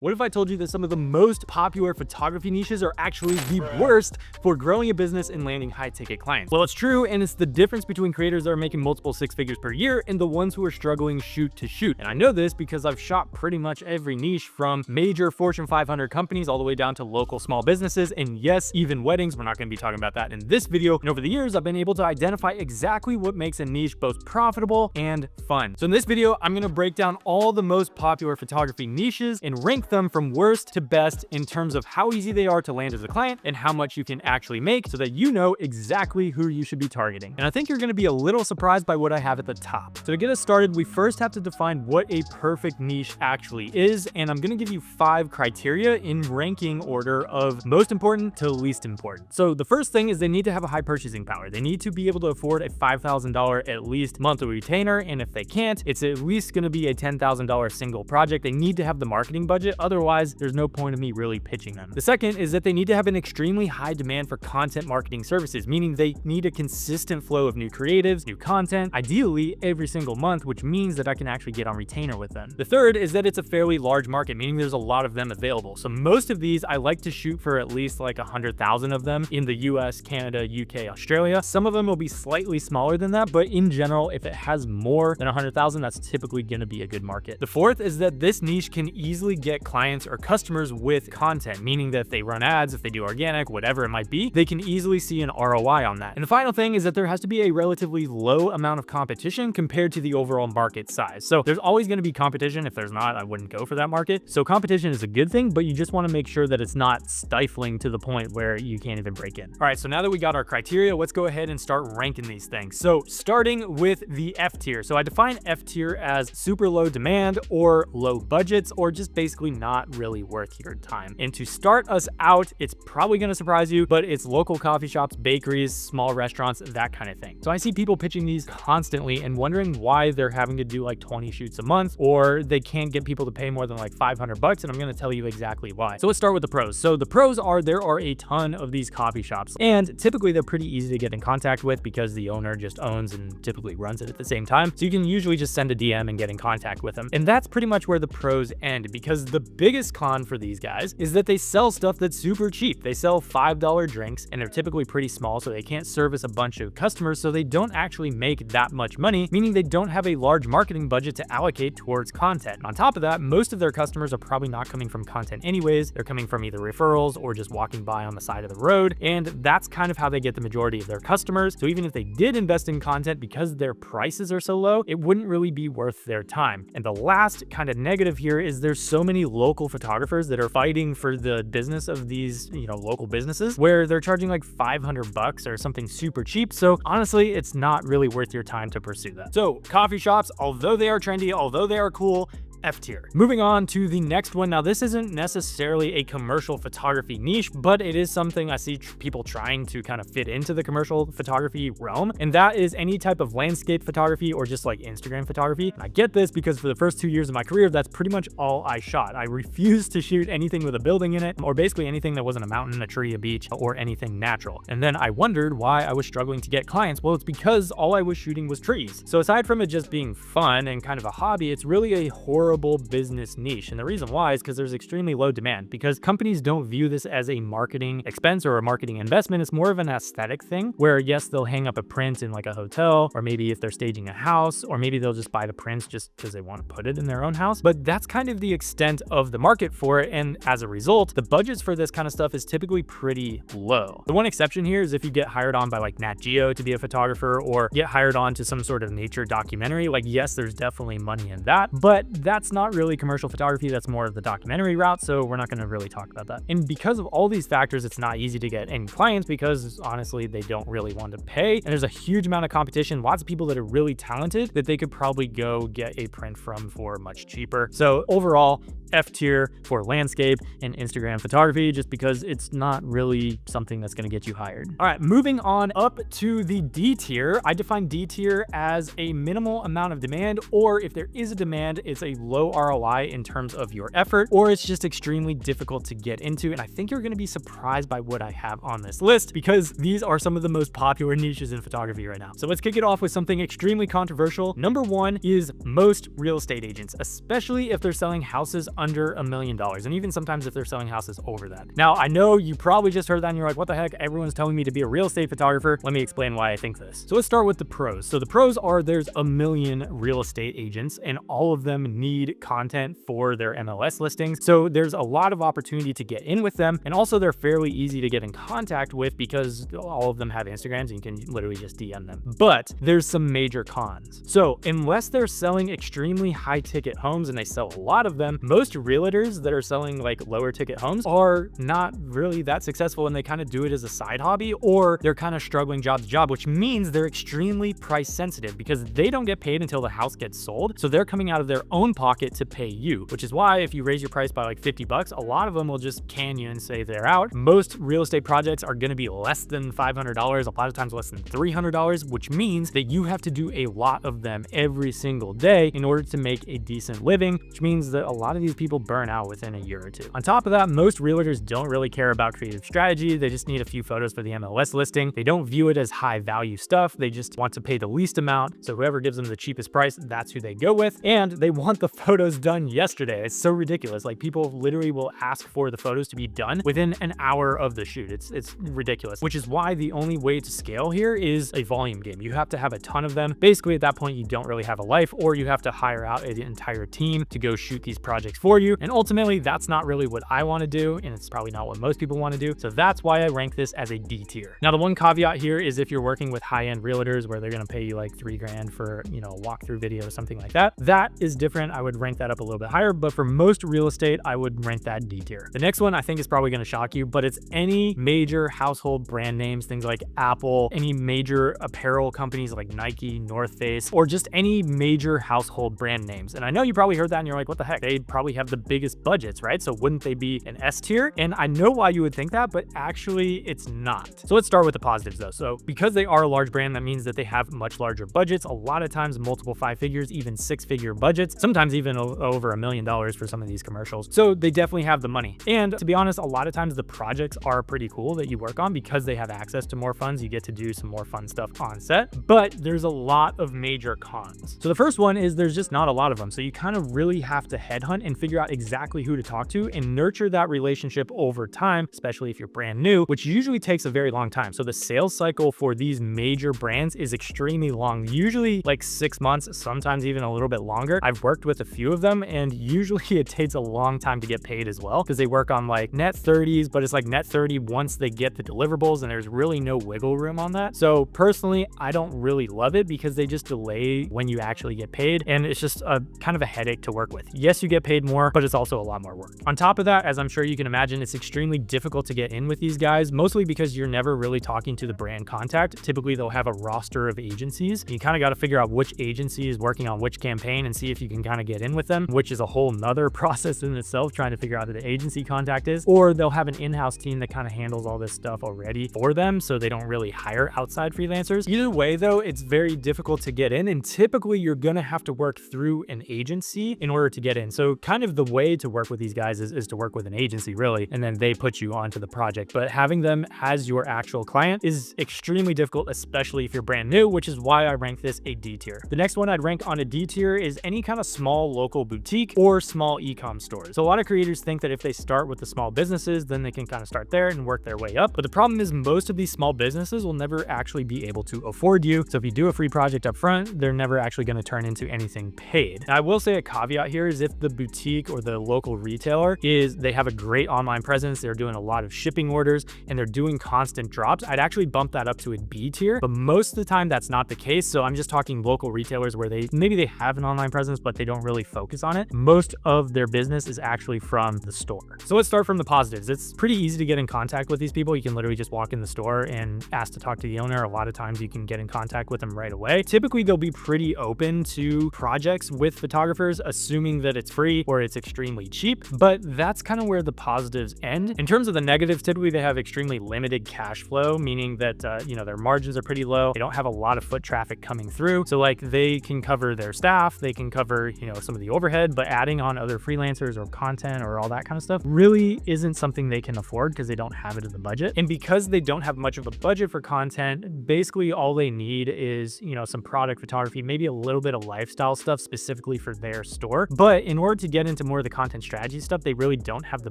What if I told you that some of the most popular photography niches are actually the worst for growing a business and landing high-ticket clients? Well, it's true, and it's the difference between creators that are making multiple six figures per year and the ones who are struggling shoot to shoot. And I know this because I've shot pretty much every niche, from major Fortune 500 companies all the way down to local small businesses, and yes, even weddings. We're not going to be talking about that in this video. And over the years, I've been able to identify exactly what makes a niche both profitable and fun. So in this video, I'm going to break down all the most popular photography niches and rank them from worst to best in terms of how easy they are to land as a client and how much you can actually make, so that you know exactly who you should be targeting. And I think you're going to be a little surprised by what I have at the top. So to get us started, we first have to define what a perfect niche actually is, and I'm going to give you 5 criteria in ranking order of most important to least important. So the first thing is they need to have a high purchasing power. They need to be able to afford a $5,000 at least monthly retainer, and if they can't, it's at least going to be a $10,000 single project. They need to have the marketing budget, otherwise there's no point of me really pitching them. The second is that they need to have an extremely high demand for content marketing services, meaning they need a consistent flow of new creatives, new content, ideally every single month, which means that I can actually get on retainer with them. The third is that it's a fairly large market, meaning there's a lot of them available. So most of these I like to shoot for at least like 100,000 of them in the US, Canada, UK, Australia. Some of them will be slightly smaller than that, but in general, if it has more than 100,000, that's typically going to be a good market. The fourth is that this niche can easily get clients or customers with content, meaning that if they run ads, if they do organic, whatever it might be, they can easily see an ROI on that. And the final thing is that there has to be a relatively low amount of competition compared to the overall market size. So there's always going to be competition. If there's not, I wouldn't go for that market. So competition is a good thing, but you just want to make sure that it's not stifling to the point where you can't even break in. All right, so now that we got our criteria, let's go ahead and start ranking these things. So starting with the F tier. So I define F tier as super low demand or low budgets, or just basically not really worth your time. And to start us out, it's probably going to surprise you, but it's local coffee shops, bakeries, small restaurants, that kind of thing. So I see people pitching these constantly and wondering why they're having to do like 20 shoots a month, or they can't get people to pay more than like $500, and I'm going to tell you exactly why. So let's start with the pros. So the pros are there are a ton of these coffee shops, and typically they're pretty easy to get in contact with because the owner just owns and typically runs it at the same time. So you can usually just send a DM and get in contact with them. And that's pretty much where the pros end, because the biggest con for these guys is that they sell stuff that's super cheap. They sell $5 drinks, and they're typically pretty small, so they can't service a bunch of customers, so they don't actually make that much money, meaning they don't have a large marketing budget to allocate towards content. And on top of that, most of their customers are probably not coming from content anyways. They're coming from either referrals or just walking by on the side of the road, and that's kind of how they get the majority of their customers. So even if they did invest in content, because their prices are so low, it wouldn't really be worth their time. And the last kind of negative here is there's so many local photographers that are fighting for the business of these, local businesses, where they're charging like $500 or something super cheap. So honestly, it's not really worth your time to pursue that. So coffee shops, although they are trendy, although they are cool, F tier. Moving on to the next one. Now, this isn't necessarily a commercial photography niche, but it is something I see people trying to kind of fit into the commercial photography realm, and that is any type of landscape photography or just like Instagram photography. And I get this because for the first 2 years of my career, that's pretty much all I shot. I refused to shoot anything with a building in it, or basically anything that wasn't a mountain, a tree, a beach, or anything natural. And then I wondered why I was struggling to get clients. Well, it's because all I was shooting was trees. So aside from it just being fun and kind of a hobby, it's really a horrible business niche. And the reason why is because there's extremely low demand, because companies don't view this as a marketing expense or a marketing investment. It's more of an aesthetic thing where, yes, they'll hang up a print in like a hotel, or maybe if they're staging a house, or maybe they'll just buy the prints just because they want to put it in their own house. But that's kind of the extent of the market for it. And as a result, the budgets for this kind of stuff is typically pretty low. The one exception here is if you get hired on by like Nat Geo to be a photographer, or get hired on to some sort of nature documentary. Like, yes, there's definitely money in that, but that's not really commercial photography. That's more of the documentary route, so we're not going to really talk about that. And because of all these factors, it's not easy to get any clients, because honestly, they don't really want to pay, and there's a huge amount of competition. Lots of people that are really talented that they could probably go get a print from for much cheaper. So overall, F tier for landscape and Instagram photography, just because it's not really something that's going to get you hired. All right, moving on up to the D tier. I define D tier as a minimal amount of demand, or if there is a demand, it's a low ROI in terms of your effort, or it's just extremely difficult to get into. And I think you're going to be surprised by what I have on this list, because these are some of the most popular niches in photography right now. So let's kick it off with something extremely controversial. Number one is most real estate agents, especially if they're selling houses under $1 million, and even sometimes if they're selling houses over that. Now, I know you probably just heard that and you're like, what the heck? Everyone's telling me to be a real estate photographer. Let me explain why I think this. So let's start with the pros. So the pros are there's 1 million real estate agents and all of them need content for their MLS listings. So there's a lot of opportunity to get in with them. And also they're fairly easy to get in contact with because all of them have Instagrams and you can literally just DM them. But there's some major cons. So unless they're selling extremely high ticket homes, and they sell a lot of them, most realtors that are selling like lower ticket homes are not really that successful, and they kind of do it as a side hobby, or they're kind of struggling job to job, which means they're extremely price sensitive because they don't get paid until the house gets sold. So they're coming out of their own pocket to pay you, which is why if you raise your price by like $50, a lot of them will just can you and say they're out. Most real estate projects are going to be less than $500, a lot of times less than $300, which means that you have to do a lot of them every single day in order to make a decent living, which means that a lot of these people burn out within a year or two. On top of that, most realtors don't really care about creative strategy. They just need a few photos for the MLS listing. They don't view it as high value stuff. They just want to pay the least amount. So whoever gives them the cheapest price, that's who they go with. And they want the photos done yesterday. It's so ridiculous. Like, people literally will ask for the photos to be done within an hour of the shoot. It's ridiculous, which is why the only way to scale here is a volume game. You have to have a ton of them. Basically, at that point, you don't really have a life, or you have to hire out an entire team to go shoot these projects for you. And ultimately, that's not really what I want to do, and it's probably not what most people want to do. So that's why I rank this as a D tier. Now, the one caveat here is if you're working with high-end realtors where they're going to pay you like $3 grand for, you know, a walkthrough video or something like that, that is different. I would rank that up a little bit higher, but for most real estate, I would rank that D tier. The next one I think is probably going to shock you, but it's any major household brand names, things like Apple, any major apparel companies like Nike, North Face, or just any major household brand names. And I know you probably heard that and you're like, what the heck? They probably have the biggest budgets, right? So wouldn't they be an S tier? And I know why you would think that, but actually it's not. So let's start with the positives though. So because they are a large brand, that means that they have much larger budgets, a lot of times multiple 5 figures, even 6-figure budgets, sometimes even over $1 million for some of these commercials. So they definitely have the money. And to be honest, a lot of times the projects are pretty cool that you work on because they have access to more funds. You get to do some more fun stuff on set, but there's a lot of major cons. So the first one is there's just not a lot of them. So you kind of really have to headhunt and figure out exactly who to talk to and nurture that relationship over time, especially if you're brand new, which usually takes a very long time. So the sales cycle for these major brands is extremely long, usually like 6 months, sometimes even a little bit longer. I've worked with a few of them and usually it takes a long time to get paid as well because they work on like net 30s, but it's like net 30 once they get the deliverables and there's really no wiggle room on that. So personally, I don't really love it because they just delay when you actually get paid and it's just a kind of a headache to work with. Yes, you get paid more, but it's also a lot more work. On top of that, as I'm sure you can imagine, it's extremely difficult to get in with these guys, mostly because you're never really talking to the brand contact. Typically, they'll have a roster of agencies. You kind of got to figure out which agency is working on which campaign and see if you can kind of get in with them, which is a whole nother process in itself, trying to figure out who the agency contact is. Or they'll have an in-house team that kind of handles all this stuff already for them, so they don't really hire outside freelancers. Either way, though, it's very difficult to get in, and typically you're gonna have to work through an agency in order to get in. So kind of the way to work with these guys is to work with an agency, really, and then they put you onto the project. But having them as your actual client is extremely difficult, especially if you're brand new, which is why I rank this a D tier. The next one I'd rank on a D tier is any kind of small local boutique or small e-com stores. So a lot of creators think that if they start with the small businesses, then they can kind of start there and work their way up. But the problem is most of these small businesses will never actually be able to afford you. So if you do a free project up front, they're never actually going to turn into anything paid. Now, I will say a caveat here is if the boutique or the local retailer they have a great online presence, they're doing a lot of shipping orders and they're doing constant drops, I'd actually bump that up to a B tier. But most of the time that's not the case. So I'm just talking local retailers where maybe they have an online presence, but they don't really focus on it. Most of their business is actually from the store. So let's start from the positives. It's pretty easy to get in contact with these people. You can literally just walk in the store and ask to talk to the owner. A lot of times you can get in contact with them right away. Typically, they'll be pretty open to projects with photographers, assuming that it's free or it's extremely cheap, but that's kind of where the positives end. In terms of the negatives, typically they have extremely limited cash flow, meaning that, their margins are pretty low. They don't have a lot of foot traffic coming through. So like they can cover their staff, they can cover, some of the overhead, but adding on other freelancers or content or all that kind of stuff really isn't something they can afford because they don't have it in the budget. And because they don't have much of a budget for content, basically all they need is, some product photography, maybe a little bit of lifestyle stuff specifically for their store. But in order to get into more of the content strategy stuff, they really don't have the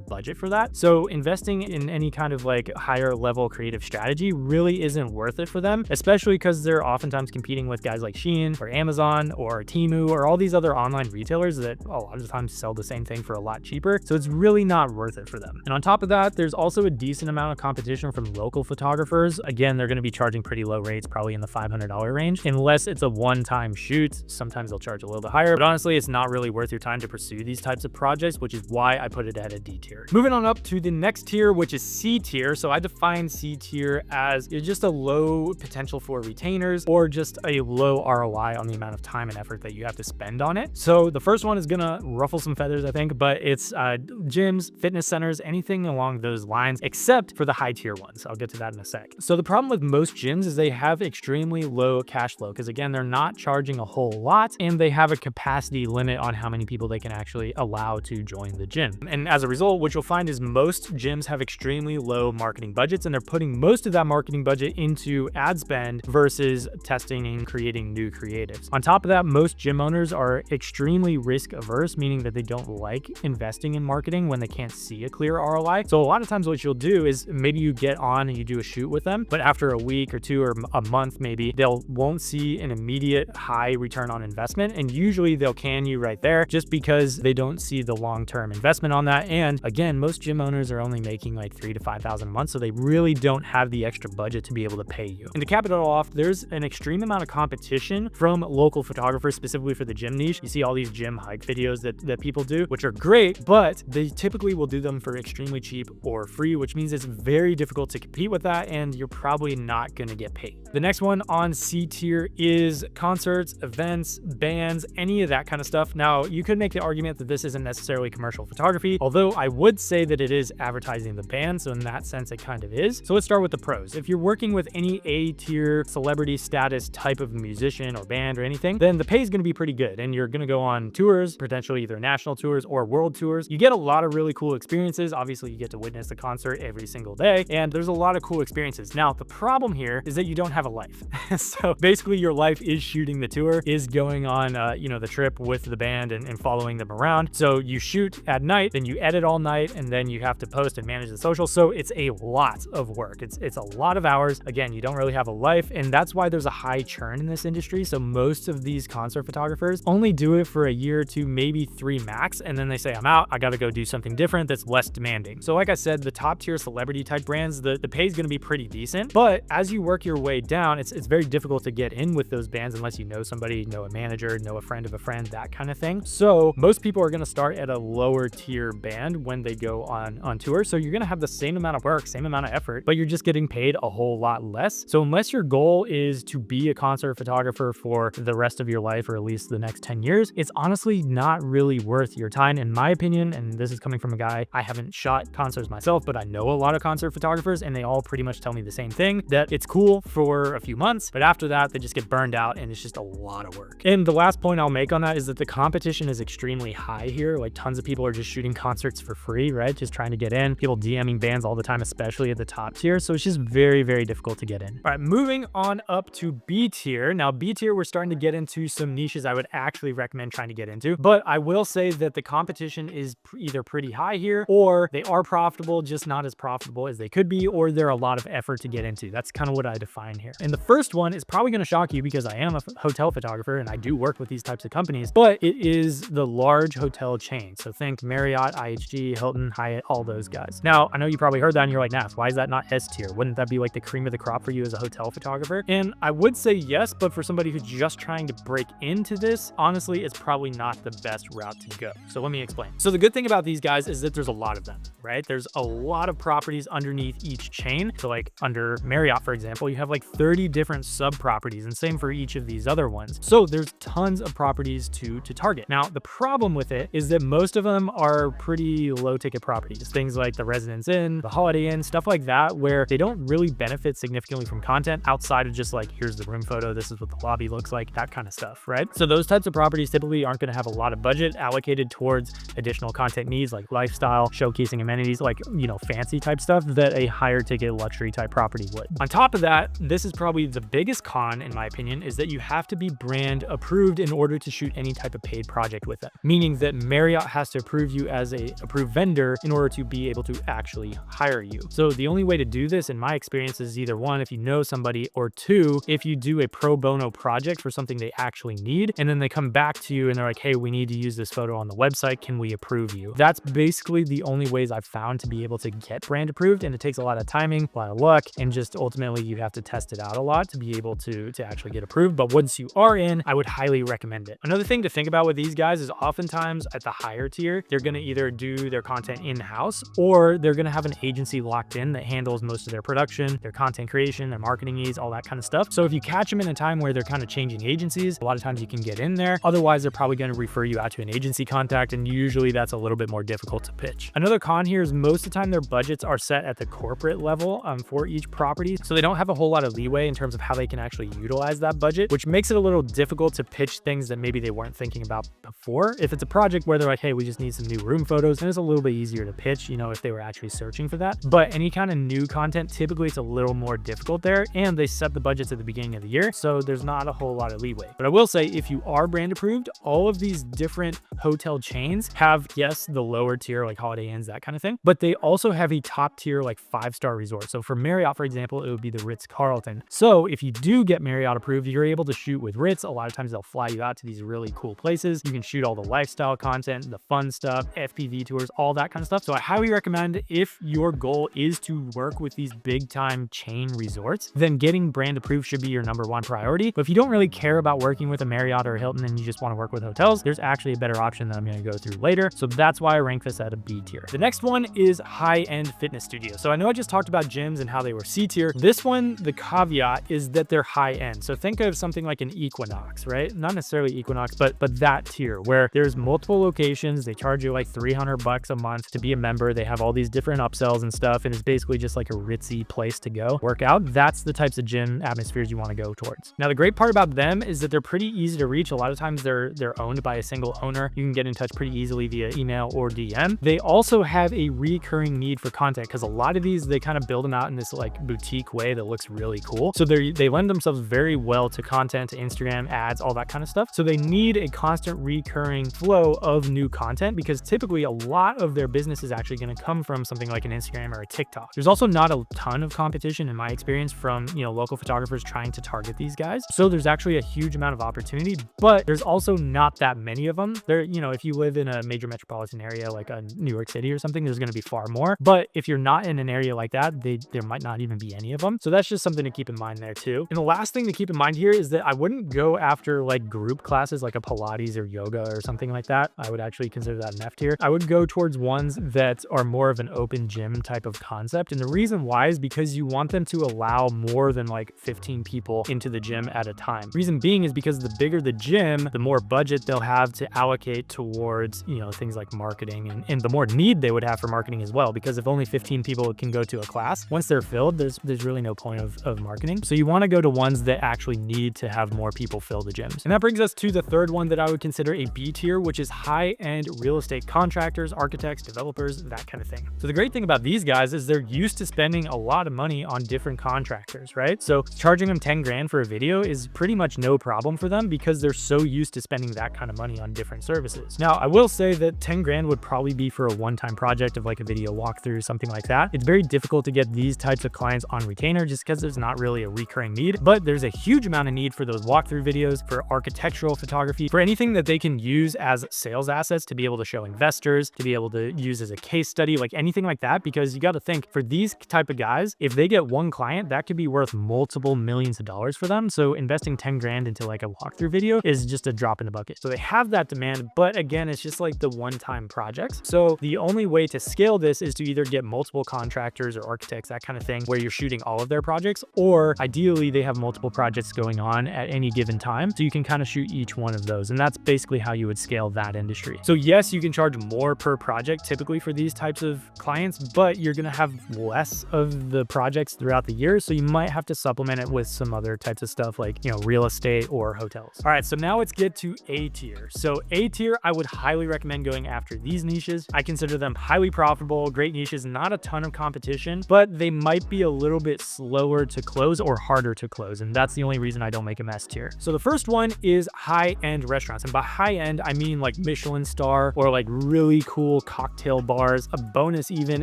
budget for that. So investing in any kind of like higher level creative strategy really isn't worth it for them, especially because they're oftentimes competing with guys like Shein or Amazon or Temu or all these other online retailers that a lot of the times sell the same thing for a lot cheaper. So it's really not worth it for them. And on top of that, there's also a decent amount of competition from local photographers. Again, they're going to be charging pretty low rates, probably in the $500 range, unless it's a one-time shoot. Sometimes they'll charge a little bit higher, but honestly, it's not really worth your time to pursue these types of projects, which is why I put it at a D tier. Moving on up to the next tier, which is C tier. So I define C tier as just a low potential for retainers or just a low ROI on the amount of time and effort that you have to spend on it. So the first one is gonna ruffle some feathers, I think, but it's gyms, fitness centers, anything along those lines, except for the high tier ones. I'll get to that in a sec. So the problem with most gyms is they have extremely low cash flow because again, they're not charging a whole lot and they have a capacity limit on how many people they can actually allow to join the gym. And as a result, what you'll find is most gyms have extremely low marketing budgets and they're putting most of that marketing budget into ad spend versus testing and creating new creatives. On top of that, most gym owners are extremely risk averse, meaning that they don't like investing in marketing when they can't see a clear ROI. So a lot of times what you'll do is maybe you get on and you do a shoot with them, but after a week or two or a month, maybe won't see an immediate high return on investment. And usually they'll can you right there just because they don't see the long-term investment on that. And again, most gym owners are only making like $3,000 to $5,000 a month. So they really don't have the extra budget to be able to pay you. And to cap it all off, there's an extreme amount of competition from local photographers, specifically for the gym niche. You see all these gym hike videos that people do, which are great, but they typically will do them for extremely cheap or free, which means it's very difficult to compete with that and you're probably not going to get paid. The next one on C tier is concerts, events, bands, any of that kind of stuff. Now, you could make the argument that this isn't necessarily commercial photography, although I would say that it is advertising the band, so in that sense, it kind of is. So let's start with the pros. If you're working with any A tier celebrity status type of musician or band or anything, then the pay is going to be pretty good and you're going to go on tours, potentially either national tours or world tours. You get a lot of really cool experiences. Obviously, you get to witness the concert every single day and there's a lot of cool experiences. Now, the problem here is that you don't have a life. So basically your life is shooting the tour, is going on, the trip with the band and following them around. So you shoot at night, then you edit all night, and then you have to post and manage the social. So it's a lot of work. It's a lot of hours. Again, you don't really have a life, and that's why there's a high churn in this industry. So most of these concert photographers only do it for a year or two, maybe 3 max, and then they say, I'm out, I gotta go do something different that's less demanding. So like I said, the top tier celebrity type brands, the pay is gonna be pretty decent, but as you work your way down, it's very difficult to get in with those bands unless you know somebody, know a manager, know a friend of a friend, that kind of thing. So most people are gonna start at a lower tier band when they go on tour. So you're gonna have the same amount of work, same amount of effort, but you're just getting paid a whole lot less. So unless your goal is to be a concert photographer for the rest of your life, or at least the next 10 years, it's honestly not really worth your time, in my opinion. And this is coming from a guy, I haven't shot concerts myself, but I know a lot of concert photographers and they all pretty much tell me the same thing, that it's cool for a few months, but after that, they just get burned out and it's just a lot of work. And the last point I'll make on that is that the competition is extremely high here. Like tons of people are just shooting concerts for free, right? Just trying to get in. People DMing bands all the time, especially at the top tier. So it's just very, very difficult to get in. All right, moving on up to B tier. Now B tier, we're starting to get into some niches I would actually recommend trying to get into, but I will say that the competition is either pretty high here, or they are profitable, just not as profitable as they could be, or they're a lot of effort to get into. That's kind of what I define here. And the first one is probably going to shock you because I am a hotel photographer and I do work with these types of companies, but it is the large hotel chain. So think Marriott, IHG, Hilton, Hyatt, all those guys. Now, I know you probably heard that and you're like, Nash, why is that not S tier? Wouldn't that be like the cream of the crop for you as a hotel photographer? And I would say yes, but for somebody who's just trying to break into this, honestly, it's probably not the best route to go. So let me explain. So the good thing about these guys is that there's a lot of them, right? There's a lot of properties underneath each chain. So like under Marriott, for example, you have like 30 different sub properties, and same for each of these other ones. So there's tons of properties to target. Now, the problem with it is that most of them are pretty low ticket properties, things like the Residence Inn, the Holiday Inn, stuff like that, where they don't really benefit significantly from content outside of just like, here's the room photo, this is what the lobby looks like, that kind of stuff, right? So those types of properties typically probably aren't going to have a lot of budget allocated towards additional content needs like lifestyle, showcasing amenities, like, fancy type stuff that a higher ticket luxury type property would. On top of that, this is probably the biggest con, in my opinion, is that you have to be brand approved in order to shoot any type of paid project with it, meaning that Marriott has to approve you as a approved vendor in order to be able to actually hire you. So the only way to do this, in my experience, is either one, if you know somebody, or two, if you do a pro bono project for something they actually need, and then they come back to you and they're like, hey, we need to use this photo on the website, can we approve you? That's basically the only ways I've found to be able to get brand approved, and it takes a lot of timing, a lot of luck, and just ultimately you have to test it out a lot to be able to actually get approved. But once you are in, I would highly recommend it. Another thing to think about with these guys is oftentimes at the higher tier, they're going to either do their content in-house, or they're going to have an agency locked in that handles most of their production, their content creation, their marketing needs, all that kind of stuff. So if you catch them in a time where they're kind of changing agencies, a lot of times you can get in there. Otherwise, they're probably going to refer you out to an agency contact, and usually that's a little bit more difficult to pitch. Another con here is most of the time their budgets are set at the corporate level for each property, so they don't have a whole lot of leeway in terms of how they can actually utilize that budget, which makes it a little difficult to pitch things that maybe they weren't thinking about before. If it's a project where they're like, hey, we just need some new room photos, then it's a little bit easier to pitch, if they were actually searching for that. But any kind of new content, typically it's a little more difficult there, and they set the budgets at the beginning of the year, so there's not a whole lot of leeway. But I will say, if you are brand approved, all of these different hotel chains have, yes, the lower tier like Holiday Inns, that kind of thing, but they also have a top tier like 5-star resort. So for Marriott, for example, it would be the Ritz-Carlton. So if you do get Marriott approved, you're able to shoot with Ritz. A lot of times they'll fly you out to these really cool places. You can shoot all the lifestyle content, the fun stuff, FPV tours, all that kind of stuff. So I highly recommend, if your goal is to work with these big time chain resorts, then getting brand approved should be your #1 priority. But if you don't really care about working with a Marriott or a Hilton and you just want to work with hotels, there's actually a better option that I'm going to go through later. So that's why I rank this at a B tier. The next one is high-end fitness studio. So I know I just talked about gyms and how they were C tier. This one, the caveat is that they're high-end. So think of something like an Equinox, right? Not necessarily Equinox, but that tier where there's multiple locations. They charge you like $300 a month to be a member. They have all these different upsells and stuff, and it's basically just like a ritzy place to go work out. That's the types of gym atmospheres you want to go towards. Now, the great part about them is that they're pretty easy to reach. A lot of times they're owned by a single owner. You can get in touch pretty easily via email or DM. They also have a recurring need for content, because a lot of these, they kind of build them out in this like boutique way that looks really cool. So they lend themselves very well to content, to Instagram ads, all that kind of stuff. So they need a constant recurring flow of new content, because typically a lot of their business is actually going to come from something like an Instagram or a TikTok. There's also not a ton of competition, in my experience, from local photographers trying to target these guys. So there's actually a huge amount of opportunity, but there's also not that many of them. If you live in a major metropolitan area like a New York City or something, there's going to be far more. But if you're not in an area like that, there might not even be any of them. So that's just something to keep in mind there too. And the last thing to keep in mind here is that I wouldn't go after like group classes like a Pilates or yoga or something like that. I would actually consider that an F tier. I would go towards ones that are more of an open gym type of concept. And the reason why is because you want them to allow more than like 15 people into the gym at a time. Reason being is because the bigger the gym, the more budget they'll have to allocate towards, things like marketing, and the more need they would have for marketing as well. Because if only 15 people can go to a class, once they're filled, there's really no point of marketing. So you want to go to ones that actually need to have more people fill the gyms. And that brings us to the third one that I would consider a B tier, which is high-end real estate contractors, architects, developers, that kind of thing. So the great thing about these guys is they're used to spending a lot of money on different contractors, right? So charging them 10 grand for a video is pretty much no problem for them, because they're so used to spending that kind of money on different services. Now, I will say that 10 grand would probably be for a one-time project of like a video walkthrough, something like that. It's very difficult to get these types of clients on retainer just because there's not really a recurring need, but there's a huge amount of need for those walkthrough videos, for architectural photography, for anything that they can use as sales assets to be able to show investors, to be able to use as a case study, like anything like that. Because you got to think, for these type of guys, if they get one client, that could be worth multiple millions of dollars for them. So investing 10 grand into like a walkthrough video is just a drop in the bucket. So they have that demand, but again, it's just like the one-time projects. So the only way to scale this is to either get multiple contractors or architects, that kind of thing, where you're shooting all of their projects, or ideally they have multiple projects going on at any given time. So you can kind of shoot each one of those. And that's basically how you would scale that industry. So yes, you can charge more per project typically for these types of clients, but you're going to have less of the projects throughout the year. So you might have to supplement it with some other types of stuff like, real estate or hotels. All right, so now let's get to A tier. So A tier, I would highly recommend going after these niches. I consider them highly profitable, great niches, not a ton of competition, but they might be a little bit slower to close or harder to close. And that's the only reason I don't make them S tier. So the first one is high-end restaurants. And by high-end, I mean like Michelin star or like really cool cocktail bars, a bonus even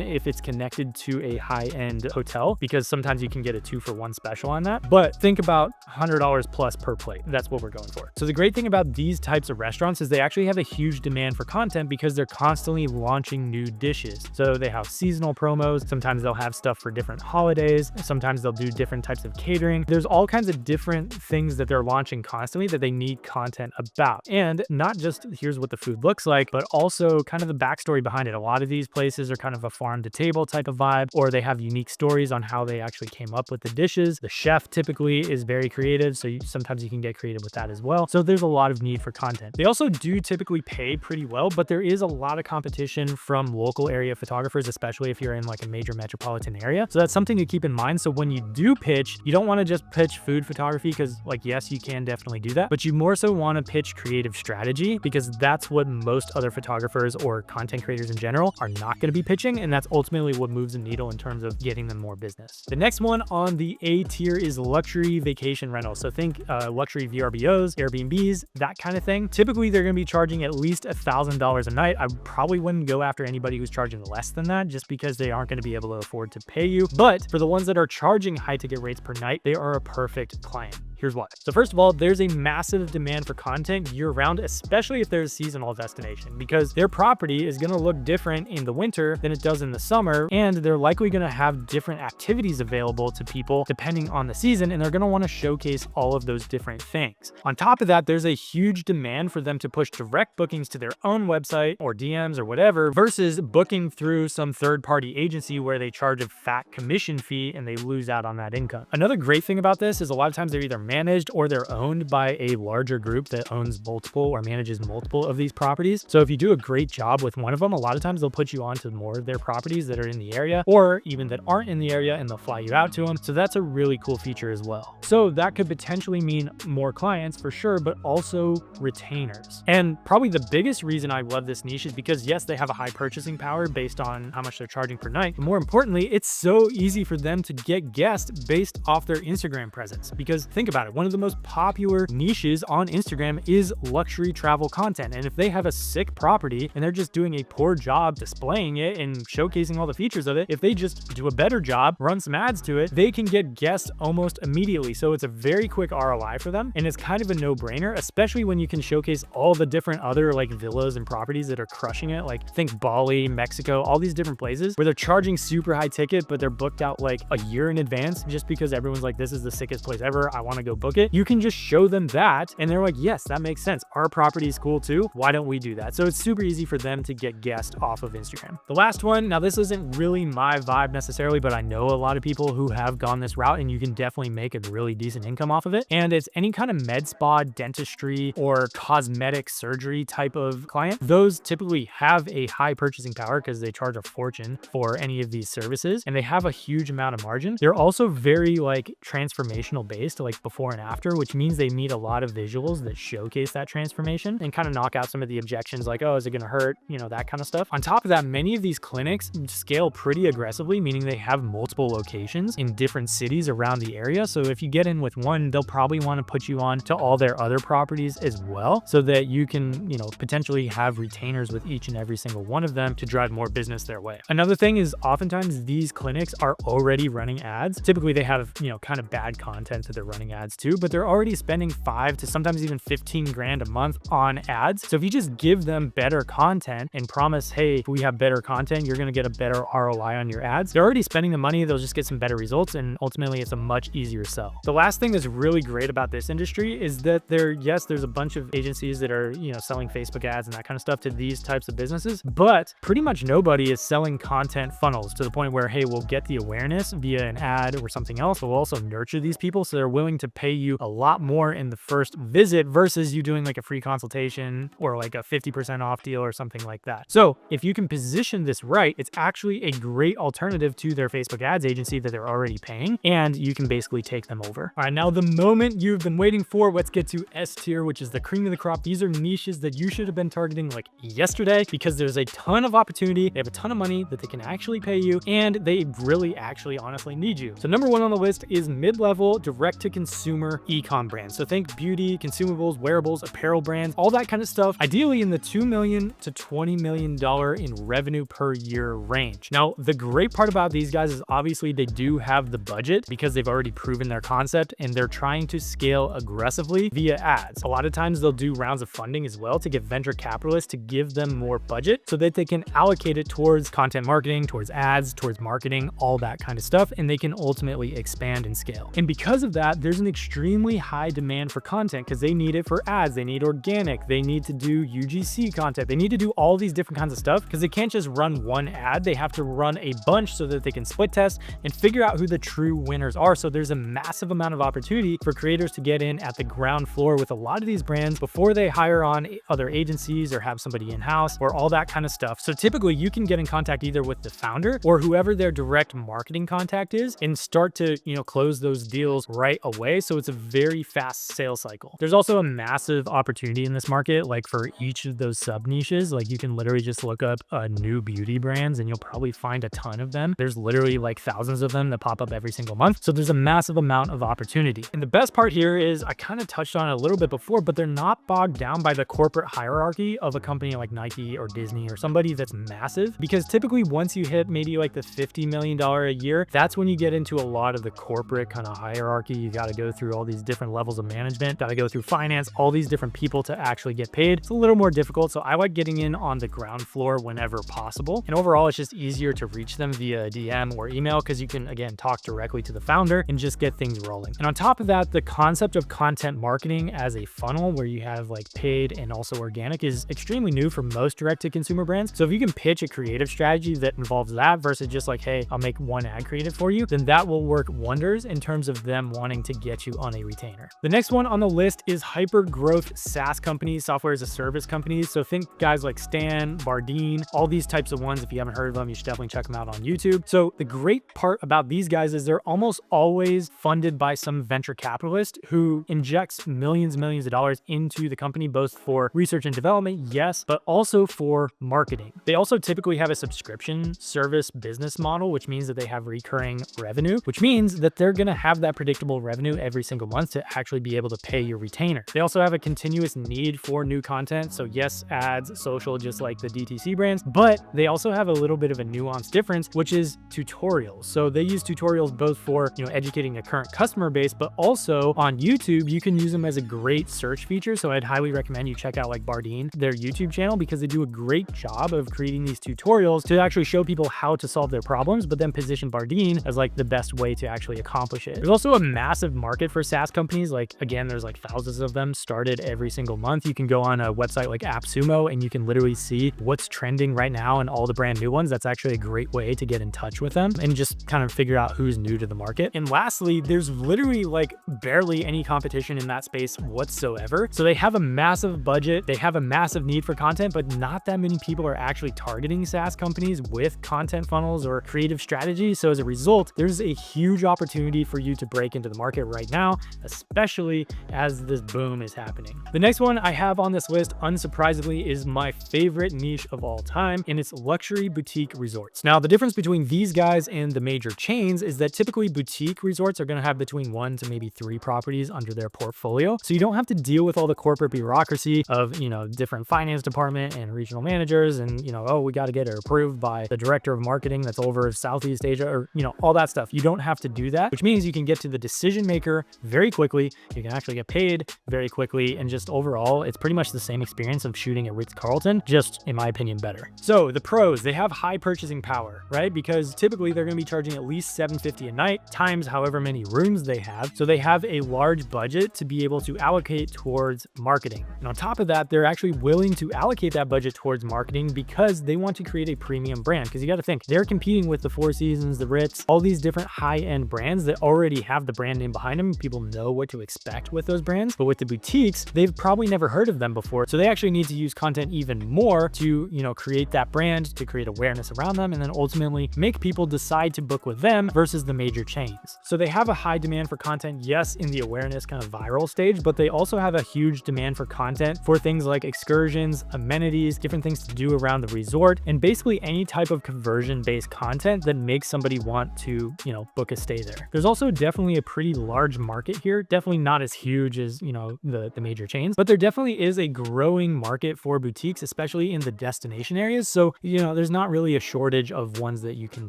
if it's connected to a high-end hotel, because sometimes you can get a 2-for-1 special on that. But think about $100 plus per plate. That's what we're going for. So the great thing about these types of restaurants is they actually have a huge demand for content because they're constantly launching new dishes. So they have seasonal promos. Sometimes they'll have stuff for different holidays. Sometimes they'll do different types of catering. There's all kinds of different things that they're launching constantly that they need content about. And not just here's what the food looks like, but also kind of the backstory behind it. A lot of these places are kind of a farm to table type of vibe, or they have unique stories on how they actually came up with the dishes. The chef typically is very creative, so sometimes you can get creative with that as well. So there's a lot of need for content. They also do typically pay pretty well, but there is a lot of competition from local area photographers, especially if you're in like a major metropolitan area. So that's something to keep in mind. So when you do pitch, you don't want to just pitch food photography because like, yes, you can definitely do that, but you more so want to pitch creative strategy because that's what most other photographers or content creators in general are not going to be pitching. And that's ultimately what moves the needle in terms of getting them more business. The next one on the A tier is luxury vacation rentals. So think luxury VRBOs, Airbnbs, that kind of thing. Typically, they're going to be charging at least $1,000 a night. I probably wouldn't go after anybody who's charging less than that just because they aren't going to be able to afford to pay you. But for the ones that are charging high ticket rates per night, they are a perfect client. Here's why. So first of all, there's a massive demand for content year round, especially if there's a seasonal destination, because their property is going to look different in the winter than it does in the summer. And they're likely going to have different activities available to people depending on the season. And they're going to want to showcase all of those different things. On top of that, there's a huge demand for them to push direct bookings to their own website or DMs or whatever versus booking through some third-party agency where they charge a fat commission fee and they lose out on that income. Another great thing about this is a lot of times they're either managed or they're owned by a larger group that owns multiple or manages multiple of these properties. So if you do a great job with one of them, a lot of times they'll put you onto more of their properties that are in the area or even that aren't in the area, and they'll fly you out to them. So that's a really cool feature as well. So that could potentially mean more clients for sure, but also retainers. And probably the biggest reason I love this niche is because yes, they have a high purchasing power based on how much they're charging per night. But more importantly, it's so easy for them to get guests based off their Instagram presence. Because think about it, one of the most popular niches on Instagram is luxury travel content. And if they have a sick property and they're just doing a poor job displaying it and showcasing all the features of it, if they just do a better job, run some ads to it, they can get guests almost immediately. So it's a very quick ROI for them. And it's kind of a no-brainer, especially when you can showcase all the different other like villas and properties that are crushing it. Like think Bali, Mexico, all these different places where they're charging super high ticket, but they're booked out like a year in advance just because everyone's like, this is the sickest place ever, I want to go book it. You can just show them that and they're like, yes, that makes sense. Our property is cool too. Why don't we do that? So it's super easy for them to get guests off of Instagram. The last one, now this isn't really my vibe necessarily, but I know a lot of people who have gone this route and you can definitely make a really decent income off of it. And it's any kind of med spa, dentistry, or cosmetic surgery type of client. Those typically have a high purchasing power because they charge a fortune for any of these services and they have a huge amount of margin. They're also very like transformational based, like before and after, which means they need a lot of visuals that showcase that transformation and kind of knock out some of the objections like, oh, is it going to hurt? You know, that kind of stuff. On top of that, many of these clinics scale pretty aggressively, meaning they have multiple locations in different cities around the area. So if you get in with one, they'll probably want to put you on to all their other properties as well, so that you can, you know, potentially have retainers with each and every single one of them to drive more business their way. Another thing is oftentimes these clinics are already running ads. Typically they have, you know, kind of bad content that they're running ads to, but they're already spending 5 to sometimes even 15 grand a month on ads. So if you just give them better content and promise, hey, if we have better content, you're going to get a better ROI on your ads, they're already spending the money. They'll just get some better results. And ultimately it's a much easier sell. The last thing that's really great about this industry is that there's a bunch of agencies that are, you know, selling Facebook ads and that kind of stuff to these types of businesses, but pretty much nobody is selling content funnels to the point where, hey, we'll get the awareness via an ad or something else, but we'll also nurture these people. So they're willing to to pay you a lot more in the first visit versus you doing like a free consultation or like a 50% off deal or something like that. So if you can position this right, it's actually a great alternative to their Facebook ads agency that they're already paying, and you can basically take them over. All right, now the moment you've been waiting for, let's get to S tier, which is the cream of the crop. These are niches that you should have been targeting like yesterday because there's a ton of opportunity. They have a ton of money that they can actually pay you, and they really actually honestly need you. So number one on the list is mid-level direct-to-consumer e-com brands. So think beauty, consumables, wearables, apparel brands, all that kind of stuff, ideally in the $2 million to $20 million in revenue per year range. Now, the great part about these guys is obviously they do have the budget because they've already proven their concept and they're trying to scale aggressively via ads. A lot of times they'll do rounds of funding as well to get venture capitalists to give them more budget so that they can allocate it towards content marketing, towards ads, towards marketing, all that kind of stuff, and they can ultimately expand and scale. And because of that, there's an extremely high demand for content because they need it for ads, they need organic, they need to do UGC content, they need to do all these different kinds of stuff because they can't just run one ad, they have to run a bunch so that they can split test and figure out who the true winners are. So there's a massive amount of opportunity for creators to get in at the ground floor with a lot of these brands before they hire on other agencies or have somebody in-house or all that kind of stuff. So typically you can get in contact either with the founder or whoever their direct marketing contact is and start to, close those deals right away. So it's a very fast sales cycle. There's also a massive opportunity in this market. Like for each of those sub niches, like you can literally just look up new beauty brands and you'll probably find a ton of them. There's literally like thousands of them that pop up every single month. So there's a massive amount of opportunity. And the best part here is I kind of touched on it a little bit before, but they're not bogged down by the corporate hierarchy of a company like Nike or Disney or somebody that's massive. Because typically once you hit maybe like the $50 million a year, that's when you get into a lot of the corporate kind of hierarchy. You got to go through all these different levels of management, got to go through finance, all these different people to actually get paid. It's a little more difficult. So I like getting in on the ground floor whenever possible. And overall, it's just easier to reach them via DM or email because you can, again, talk directly to the founder and just get things rolling. And on top of that, the concept of content marketing as a funnel where you have like paid and also organic is extremely new for most direct-to-consumer brands. So if you can pitch a creative strategy that involves that versus just like, hey, I'll make one ad creative for you, then that will work wonders in terms of them wanting to get you on a retainer. The next one on the list is hyper growth SaaS companies, software as a service companies. So think guys like Stan, Bardeen, all these types of ones. If you haven't heard of them, you should definitely check them out on YouTube. So the great part about these guys is they're almost always funded by some venture capitalist who injects millions of dollars into the company, both for research and development, yes, but also for marketing. They also typically have a subscription service business model, which means that they have recurring revenue, which means that they're going to have that predictable revenue every single month to actually be able to pay your retainer. They also have a continuous need for new content. So yes, ads, social, just like the DTC brands, but they also have a little bit of a nuanced difference, which is tutorials. So they use tutorials both for, educating the current customer base, but also on YouTube, you can use them as a great search feature. So I'd highly recommend you check out like Bardeen, their YouTube channel, because they do a great job of creating these tutorials to actually show people how to solve their problems, but then position Bardeen as like the best way to actually accomplish it. There's also a massive market for SaaS companies. Like, again, there's like thousands of them started every single month. You can go on a website like AppSumo and you can literally see what's trending right now and all the brand new ones. That's actually a great way to get in touch with them and just kind of figure out who's new to the market. And lastly, there's literally like barely any competition in that space whatsoever. So they have a massive budget, they have a massive need for content, but not that many people are actually targeting SaaS companies with content funnels or creative strategies. So as a result, there's a huge opportunity for you to break into the market right now, especially as this boom is happening. The next one I have on this list, unsurprisingly, is my favorite niche of all time, and it's luxury boutique resorts. Now, the difference between these guys and the major chains is that typically boutique resorts are going to have between 1 to maybe 3 properties under their portfolio. So you don't have to deal with all the corporate bureaucracy of, different finance department and regional managers and, oh, we got to get it approved by the director of marketing that's over Southeast Asia or, all that stuff. You don't have to do that, which means you can get to the decision maker very quickly. You can actually get paid very quickly. And just overall, it's pretty much the same experience of shooting at Ritz-Carlton, just in my opinion, better. So the pros, they have high purchasing power, right? Because typically they're going to be charging at least $750 a night times however many rooms they have. So they have a large budget to be able to allocate towards marketing. And on top of that, they're actually willing to allocate that budget towards marketing because they want to create a premium brand. Because you got to think, they're competing with the Four Seasons, the Ritz, all these different high-end brands that already have the brand name behind behind them. People know what to expect with those brands. But with the boutiques, they've probably never heard of them before. So they actually need to use content even more to, create that brand, to create awareness around them, and then ultimately make people decide to book with them versus the major chains. So they have a high demand for content, yes, in the awareness kind of viral stage, but they also have a huge demand for content for things like excursions, amenities, different things to do around the resort, and basically any type of conversion-based content that makes somebody want to, book a stay there. There's also definitely a pretty large market here, definitely not as huge as, the major chains, but there definitely is a growing market for boutiques, especially in the destination areas. So, there's not really a shortage of ones that you can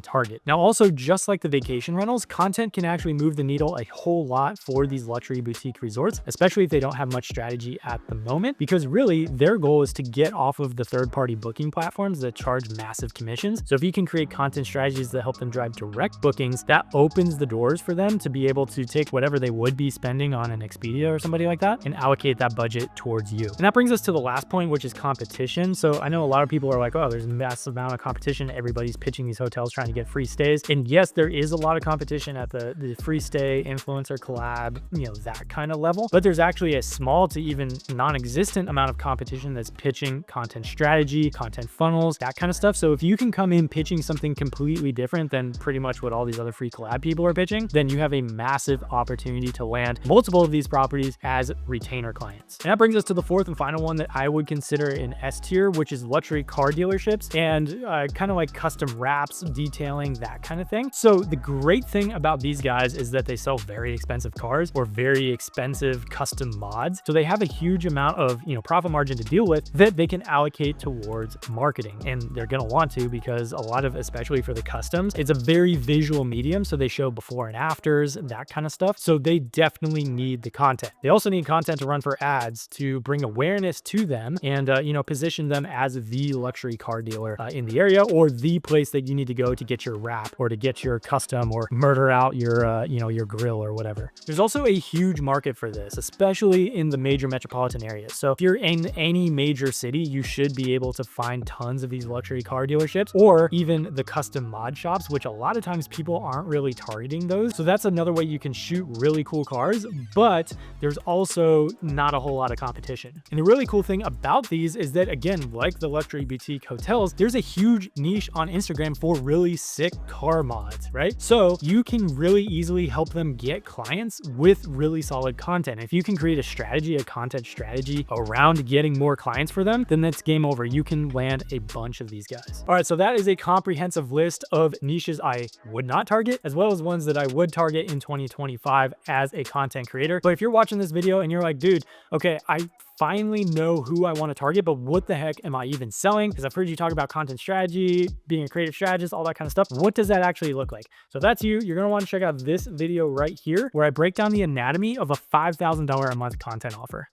target. Now, also, just like the vacation rentals, content can actually move the needle a whole lot for these luxury boutique resorts, especially if they don't have much strategy at the moment, because really their goal is to get off of the third-party booking platforms that charge massive commissions. So if you can create content strategies that help them drive direct bookings, that opens the doors for them to be able to take whatever they would be spending on an Expedia or somebody like that and allocate that budget towards you. And that brings us to the last point, which is competition. So I know a lot of people are like, oh, there's a massive amount of competition. Everybody's pitching these hotels trying to get free stays. And yes, there is a lot of competition at the free stay, influencer collab, that kind of level. But there's actually a small to even non-existent amount of competition that's pitching content strategy, content funnels, that kind of stuff. So if you can come in pitching something completely different than pretty much what all these other free collab people are pitching, then you have a massive opportunity to land multiple of these properties as retainer clients. And that brings us to the fourth and final one that I would consider an S tier, which is luxury car dealerships and kind of like custom wraps, detailing, that kind of thing. So the great thing about these guys is that they sell very expensive cars or very expensive custom mods. So they have a huge amount of, profit margin to deal with that they can allocate towards marketing. And they're going to want to, because a lot of, especially for the customs, it's a very visual medium. So they show before and afters, that kind of stuff. So they definitely need the content. They also need content to run for ads to bring awareness to them and, position them as the luxury car dealer in the area, or the place that you need to go to get your wrap or to get your custom or murder out your, your grill or whatever. There's also a huge market for this, especially in the major metropolitan areas. So if you're in any major city, you should be able to find tons of these luxury car dealerships, or even the custom mod shops, which a lot of times people aren't really targeting those. So that's another way you can shoot really cool cars, but there's also not a whole lot of competition. And the really cool thing about these is that, again, like the luxury boutique hotels, there's a huge niche on Instagram for really sick car mods, right? So you can really easily help them get clients with really solid content. If you can create a content strategy around getting more clients for them, then that's game over. You can land a bunch of these guys. All right, so that is a comprehensive list of niches I would not target, as well as ones that I would target in 2025 as a content creator. But if you're watching this video and you're like, dude, okay, I finally know who I want to target, but what the heck am I even selling? Because I've heard you talk about content strategy, being a creative strategist, all that kind of stuff. What does that actually look like? So if that's you, you're going to want to check out this video right here, where I break down the anatomy of a $5,000 a month content offer.